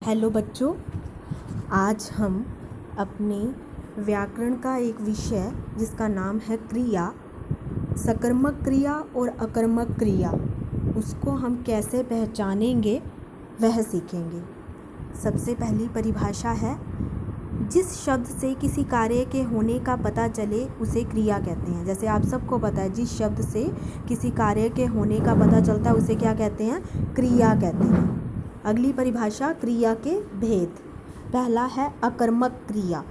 Hello बच्चों, आज हम अपने व्याकरण का एक विषय जिसका नाम है क्रिया, सकर्मक क्रिया और अकर्मक क्रिया, उसको हम कैसे पहचानेंगे वह सीखेंगे। सबसे पहली परिभाषा है, जिस शब्द से किसी कार्य के होने का पता चले उसे क्रिया कहते हैं। जैसे आप सबको पता है, जिस शब्द से किसी कार्य के होने का पता चलता है उसे क्या कहते हैं? क्रिया कहते हैं। अगली परिभाषा, क्रिया के भेद। पहला है अकर्मक क्रिया।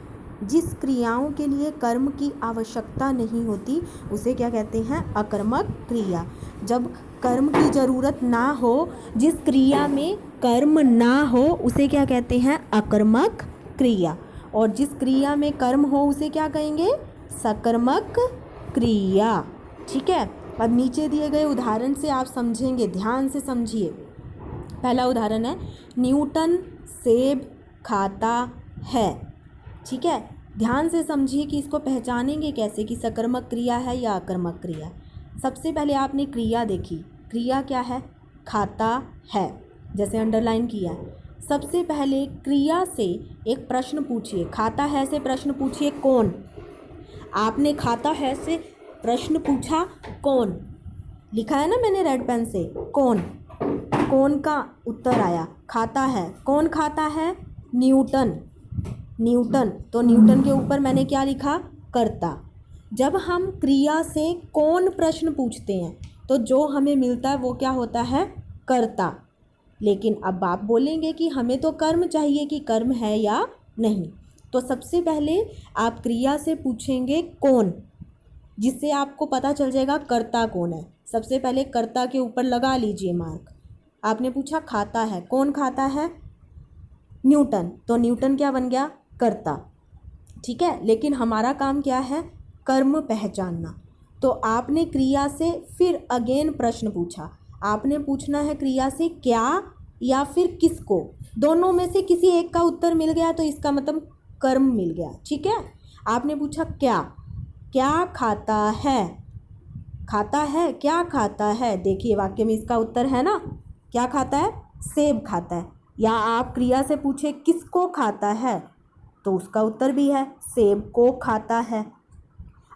जिस क्रियाओं के लिए कर्म की आवश्यकता नहीं होती उसे क्या कहते हैं? अकर्मक क्रिया। जब कर्म की ज़रूरत ना हो, जिस क्रिया में कर्म ना हो उसे क्या कहते हैं? अकर्मक क्रिया। और जिस क्रिया में कर्म हो उसे क्या कहेंगे? सकर्मक क्रिया। ठीक है। अब नीचे दिए गए उदाहरण से आप समझेंगे, ध्यान से समझिए। पहला उदाहरण है, न्यूटन सेब खाता है। ठीक है, ध्यान से समझिए कि इसको पहचानेंगे कैसे कि सकर्मक क्रिया है या अकर्मक क्रिया। सबसे पहले आपने क्रिया देखी, क्रिया क्या है? खाता है, जैसे अंडरलाइन किया है। सबसे पहले क्रिया से एक प्रश्न पूछिए। खाता है से प्रश्न पूछिए कौन? आपने खाता है से प्रश्न पूछा कौन? लिखा है ना मैंने रेड पेन से, कौन। कौन का उत्तर आया खाता है। कौन खाता है? न्यूटन। न्यूटन, तो न्यूटन के ऊपर मैंने क्या लिखा? कर्ता। जब हम क्रिया से कौन प्रश्न पूछते हैं तो जो हमें मिलता है वो क्या होता है? कर्ता। लेकिन अब आप बोलेंगे कि हमें तो कर्म चाहिए, कि कर्म है या नहीं। तो सबसे पहले आप क्रिया से पूछेंगे कौन, जिससे आपको पता चल जाएगा कर्ता कौन है। सबसे पहले कर्ता के ऊपर लगा लीजिए मार्क। आपने पूछा खाता है, कौन खाता है? न्यूटन, तो न्यूटन क्या बन गया? कर्ता। ठीक है, लेकिन हमारा काम क्या है? कर्म पहचानना। तो आपने क्रिया से फिर अगेन प्रश्न पूछा। आपने पूछना है क्रिया से क्या या फिर किसको। दोनों में से किसी एक का उत्तर मिल गया तो इसका मतलब कर्म मिल गया। ठीक है, आपने पूछा क्या, क्या खाता है? खाता है, क्या खाता है? देखिए वाक्य में इसका उत्तर है ना, क्या खाता है? सेब खाता है। या आप क्रिया से पूछे किसको खाता है तो उसका उत्तर भी है, सेब को खाता है।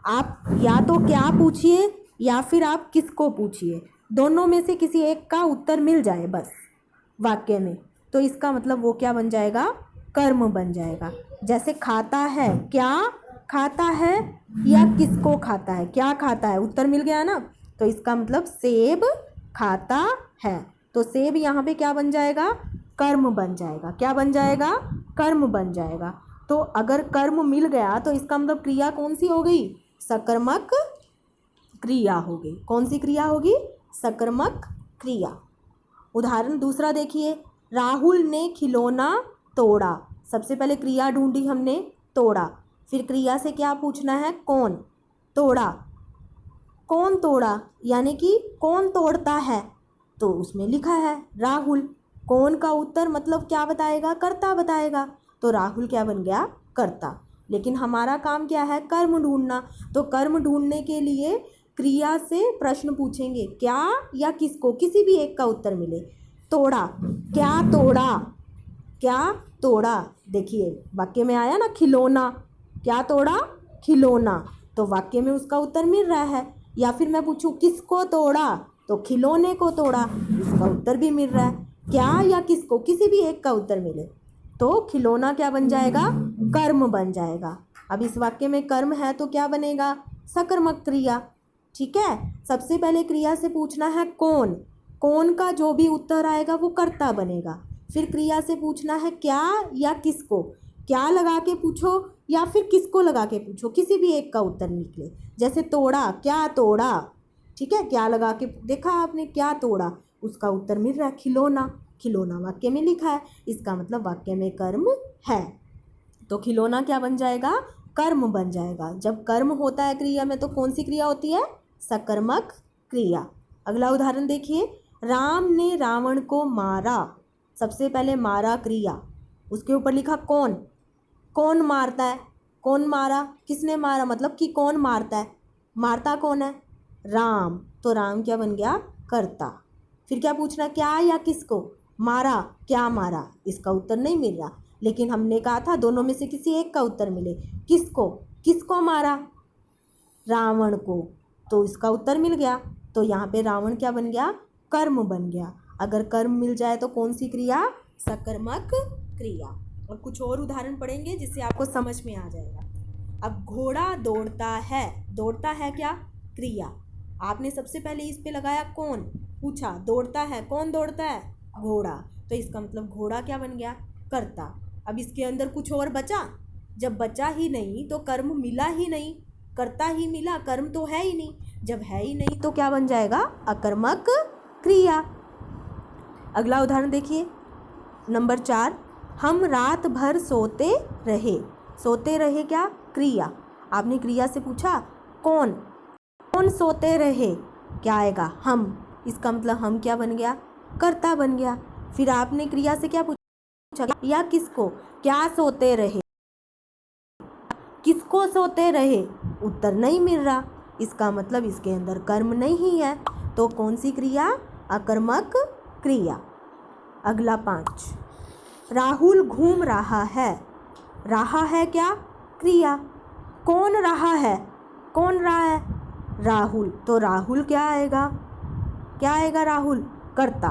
आप या तो क्या पूछिए या फिर आप किसको पूछिए, दोनों में से किसी एक का उत्तर मिल जाए बस वाक्य में, तो इसका मतलब वो क्या बन जाएगा? कर्म बन जाएगा। जैसे खाता है, क्या खाता है या किसको खाता है? क्या खाता है, उत्तर मिल गया ना, तो इसका मतलब सेब खाता है। तो सेब यहाँ पे क्या बन जाएगा? कर्म बन जाएगा। क्या बन जाएगा? कर्म बन जाएगा। तो अगर कर्म मिल गया तो इसका मतलब क्रिया कौन सी हो गई? सकर्मक क्रिया हो गई। कौन सी क्रिया होगी? सकर्मक क्रिया। उदाहरण दूसरा देखिए, राहुल ने खिलौना तोड़ा। सबसे पहले क्रिया ढूंढी हमने, तोड़ा। फिर क्रिया से क्या पूछना है? कौन तोड़ा। कौन तोड़ा यानी कि कौन तोड़ता है, तो उसमें लिखा है राहुल। कौन का उत्तर मतलब क्या बताएगा? कर्ता बताएगा। तो राहुल क्या बन गया? कर्ता। लेकिन हमारा काम क्या है? कर्म ढूंढना। तो कर्म ढूंढने के लिए क्रिया से प्रश्न पूछेंगे, क्या या किसको, किसी भी एक का उत्तर मिले। तोड़ा, क्या तोड़ा, क्या तोड़ा। देखिए वाक्य में आया ना खिलौना, क्या तोड़ा? खिलौना। तो वाक्य में उसका उत्तर मिल रहा है। या फिर मैं पूछूं किसको तोड़ा, तो खिलौने को तोड़ा, इसका उत्तर भी मिल रहा है। क्या या किसको, किसी भी एक का उत्तर मिले तो खिलौना क्या बन जाएगा? कर्म बन जाएगा। अब इस वाक्य में कर्म है तो क्या बनेगा? सकर्मक क्रिया। ठीक है, सबसे पहले क्रिया से पूछना है कौन। कौन का जो भी उत्तर आएगा वो कर्ता बनेगा। फिर क्रिया से पूछना है क्या या किसको। क्या लगा के पूछो या फिर किसको लगा के पूछो, किसी भी एक का उत्तर निकले। जैसे तोड़ा, क्या तोड़ा। ठीक है, क्या लगा के देखा आपने, क्या तोड़ा, उसका उत्तर मिल रहा है खिलौना। खिलौना वाक्य में लिखा है, इसका मतलब वाक्य में कर्म है। तो खिलौना क्या बन जाएगा? कर्म बन जाएगा। जब कर्म होता है क्रिया में तो कौन सी क्रिया होती है? सकर्मक क्रिया। अगला उदाहरण देखिए, राम ने रावण को मारा। सबसे पहले मारा क्रिया, उसके ऊपर लिखा कौन। कौन मारता है? कौन मारा, किसने मारा, मतलब कि कौन मारता है, मारता कौन है? राम। तो राम क्या बन गया? कर्ता। फिर क्या पूछना, क्या या किसको। मारा, क्या मारा, इसका उत्तर नहीं मिल रहा, लेकिन हमने कहा था दोनों में से किसी एक का उत्तर मिले। किसको, किसको मारा, रावण को, तो इसका उत्तर मिल गया। तो यहाँ पे रावण क्या बन गया, कर्म बन गया। अगर कर्म मिल जाए तो कौन सी क्रिया, सकर्मक क्रिया। और कुछ और उदाहरण पढ़ेंगे जिससे आपको समझ में आ जाएगा। अब घोड़ा दौड़ता है, दौड़ता है क्या, क्रिया। आपने सबसे पहले इस पे लगाया कौन, पूछा दौड़ता है, कौन दौड़ता है, घोड़ा, तो इसका मतलब घोड़ा क्या बन गया, कर्ता। अब इसके अंदर कुछ और बचा, जब बचा ही नहीं तो कर्म मिला ही नहीं, कर्ता ही मिला, कर्म तो है ही नहीं, जब है ही नहीं तो क्या बन जाएगा, अकर्मक क्रिया। अगला उदाहरण देखिए, नंबर 4, हम रात भर सोते रहे। सोते रहे क्या, क्रिया। आपने क्रिया से पूछा कौन, कौन सोते रहे, क्या आएगा, हम, इसका मतलब हम क्या बन गया, कर्ता बन गया। फिर आपने क्रिया से क्या पूछा, या किसको, क्या सोते रहे, किसको सोते रहे, उत्तर नहीं मिल रहा, इसका मतलब इसके अंदर कर्म नहीं है, तो कौन सी क्रिया, अकर्मक क्रिया। अगला 5, राहुल घूम रहा है। रहा है क्या, क्रिया। कौन रहा है, कौन रहा है, राहुल, तो राहुल क्या आएगा, क्या आएगा, राहुल, कर्ता।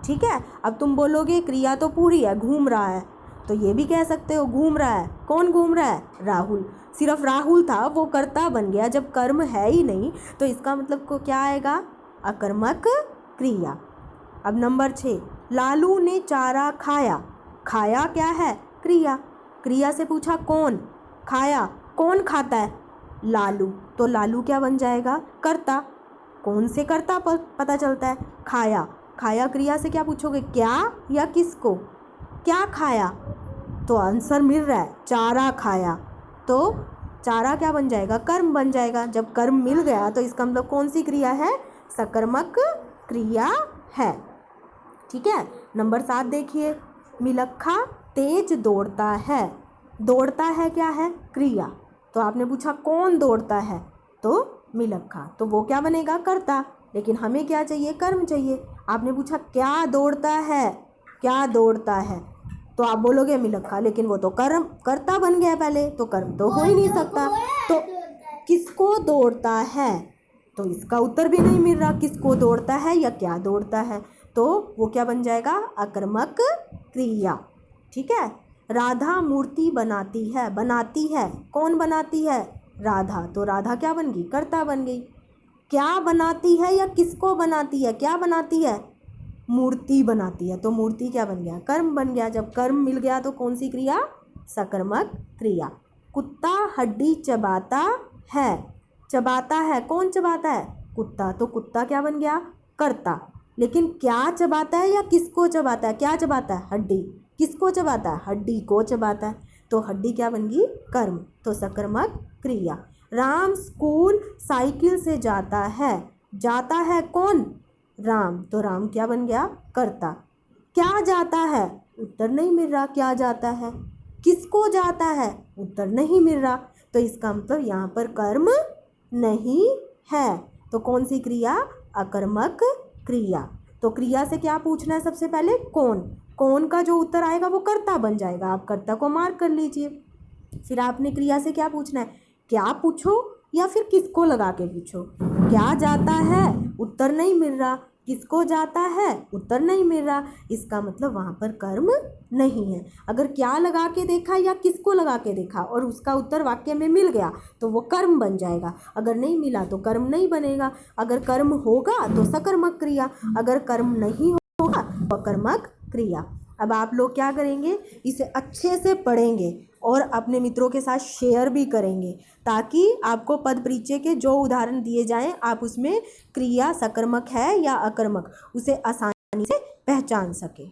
ठीक है। अब तुम बोलोगे क्रिया तो पूरी है, घूम रहा है, तो ये भी कह सकते हो घूम रहा है, कौन घूम रहा है, राहुल। सिर्फ राहुल था, वो कर्ता बन गया, जब कर्म है ही नहीं तो इसका मतलब को क्या आएगा, अकर्मक क्रिया। अब नंबर 6, लालू ने चारा खाया। खाया क्या है, क्रिया। क्रिया से पूछा कौन, खाया, कौन खाता है, लालू, तो लालू क्या बन जाएगा, कर्ता। कौन से कर्ता पता चलता है, खाया। खाया क्रिया से क्या पूछोगे, क्या या किसको, क्या खाया, तो आंसर मिल रहा है, चारा खाया, तो चारा क्या बन जाएगा, कर्म बन जाएगा। जब कर्म मिल गया तो इसका मतलब कौन सी क्रिया है, सकर्मक क्रिया है। ठीक है। नंबर 7 देखिए, मिलक्खा तेज दौड़ता है। दौड़ता है क्या है, क्रिया। तो आपने पूछा कौन दौड़ता है, तो मिलक्खा, तो वो क्या बनेगा, कर्ता, लेकिन हमें क्या चाहिए, कर्म चाहिए। आपने पूछा क्या दौड़ता है, क्या दौड़ता है, तो आप बोलोगे मिलक्खा, लेकिन वो तो कर्म, कर्ता बन गया पहले, तो कर्म तो हो ही नहीं सकता। तो किसको दौड़ता है, तो इसका उत्तर भी नहीं मिल रहा, किसको दौड़ता है या क्या दौड़ता है, तो वो क्या बन जाएगा, अकर्मक क्रिया। ठीक है। राधा मूर्ति बनाती है। बनाती है, कौन बनाती है, राधा, तो राधा क्या बन गई, कर्ता बन गई। क्या बनाती है या किसको बनाती है, क्या बनाती है, मूर्ति बनाती है, तो मूर्ति क्या बन गया, कर्म बन गया। जब कर्म मिल गया तो कौन सी क्रिया, सकर्मक क्रिया। कुत्ता हड्डी चबाता है। चबाता है, कौन चबाता है, कुत्ता, तो कुत्ता क्या बन गया, कर्ता। लेकिन क्या चबाता है या किसको चबाता है, क्या चबाता है, हड्डी, किसको चबाता है, हड्डी को चबाता है, तो हड्डी क्या बन गई, कर्म, तो सकर्मक क्रिया। राम स्कूल साइकिल से जाता है। जाता है कौन, राम, तो राम क्या बन गया, कर्ता। क्या जाता है, उत्तर नहीं मिल रहा, क्या जाता है, किसको जाता है, उत्तर नहीं मिल रहा, तो इसका मतलब यहाँ पर कर्म नहीं है, तो कौन सी क्रिया, अकर्मक क्रिया। तो क्रिया से क्या पूछना है, सबसे पहले कौन, कौन का जो उत्तर आएगा वो कर्ता बन जाएगा, आप कर्ता को मार्क कर लीजिए। फिर आपने क्रिया से क्या पूछना है, क्या पूछो या फिर किसको लगा के पूछो। क्या जाता है, उत्तर नहीं मिल रहा, किसको जाता है, उत्तर नहीं मिल रहा, इसका मतलब वहाँ पर कर्म नहीं है। अगर क्या लगा के देखा या किसको लगा के देखा और उसका उत्तर वाक्य में मिल गया तो वो कर्म बन जाएगा, अगर नहीं मिला तो कर्म नहीं बनेगा। अगर कर्म होगा तो सकर्मक क्रिया, अगर कर्म नहीं होगा तो अकर्मक क्रिया। अब आप लोग क्या करेंगे, इसे अच्छे से पढ़ेंगे और अपने मित्रों के साथ शेयर भी करेंगे, ताकि आपको पद परिचय के जो उदाहरण दिए जाएं आप उसमें क्रिया सकर्मक है या अकर्मक उसे आसानी से पहचान सकें।